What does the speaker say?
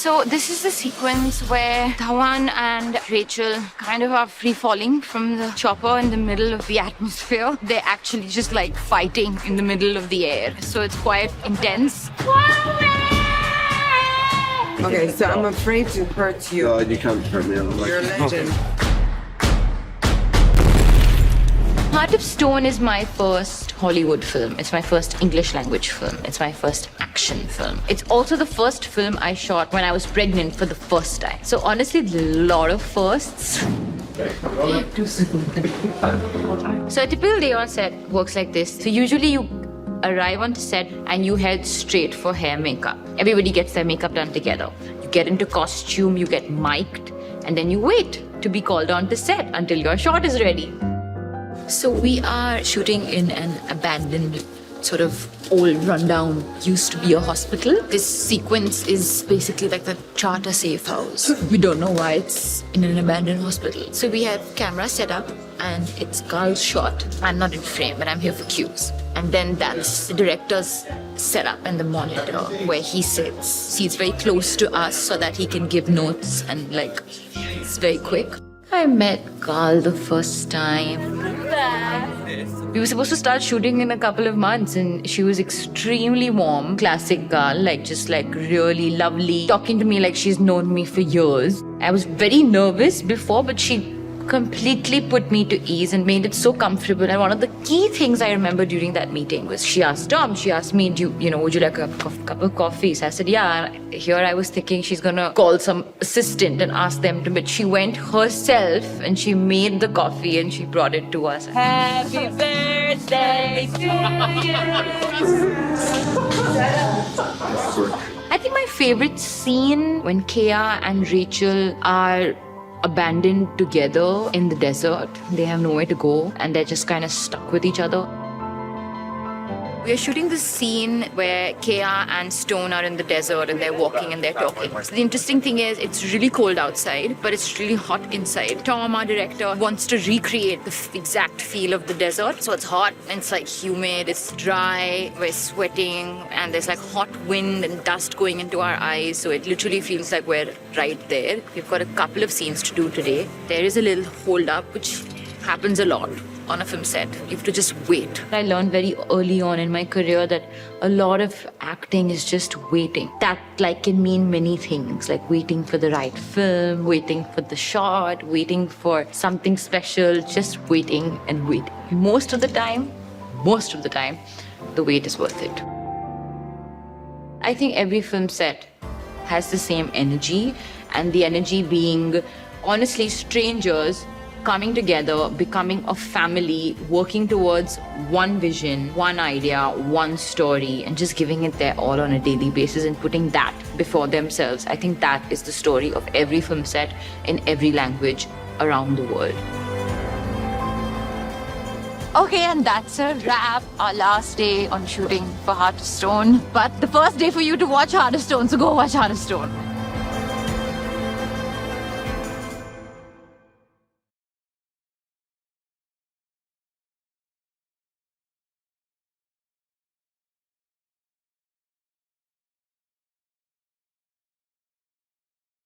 So this is the sequence where Dhawan and Rachel kind of are free-falling from the chopper in the middle of the atmosphere. They're actually just like fighting in the middle of the air. So it's quite intense. Okay, so I'm afraid to hurt you. No, you can't hurt me. You're a legend. Heart of Stone is my first Hollywood film. It's my first English language film. It's my first action film. It's also the first film I shot when I was pregnant for the first time. So honestly, a lot of firsts. So a typical day on set works like this. So usually you arrive on the set and you head straight for hair makeup. Everybody gets their makeup done together. You get into costume, you get mic'd, and then you wait to be called on to set until your shot is ready. So we are shooting in an abandoned, sort of old, rundown, used to be a hospital. This sequence is basically like the charter safe house. We don't know why it's in an abandoned hospital. So we have camera set up and it's Carl's shot. I'm not in frame, but I'm here for cues. And then that's the director's setup and the monitor where he sits. Seats very close to us so that he can give notes and like, it's very quick. I met Carl the first time. We were supposed to start shooting in a couple of months and she was extremely warm. Classic Carl, just really lovely. Talking to me like she's known me for years. I was very nervous before, but she completely put me to ease and made it so comfortable. And one of the key things I remember during that meeting was she asked me, would you like a cup of coffee? So I said, yeah. Here I was thinking she's gonna call some assistant and ask them to, but she went herself and she made the coffee and she brought it to us. Happy birthday to you. I think my favorite scene when Kea and Rachel are abandoned together in the desert. They have nowhere to go and they're just kind of stuck with each other. We are shooting this scene where Kea and Stone are in the desert and they're walking and they're talking. So the interesting thing is it's really cold outside, but it's really hot inside. Tom, our director, wants to recreate the exact feel of the desert. So it's hot and it's humid, it's dry, we're sweating, and there's hot wind and dust going into our eyes. So it literally feels like we're right there. We've got a couple of scenes to do today. There is a little hold up, which happens a lot on a film set. You have to just wait. I learned very early on in my career that a lot of acting is just waiting. That can mean many things, like waiting for the right film, waiting for the shot, waiting for something special, just waiting and waiting. Most of the time, the wait is worth it. I think every film set has the same energy, and the energy being, honestly, strangers coming together, becoming a family, working towards one vision, one idea, one story, and just giving it their all on a daily basis and putting that before themselves. I think that is the story of every film set in every language around the world. Okay, and that's a wrap. Our last day on shooting for Heart of Stone. But the first day for you to watch Heart of Stone, so go watch Heart of Stone.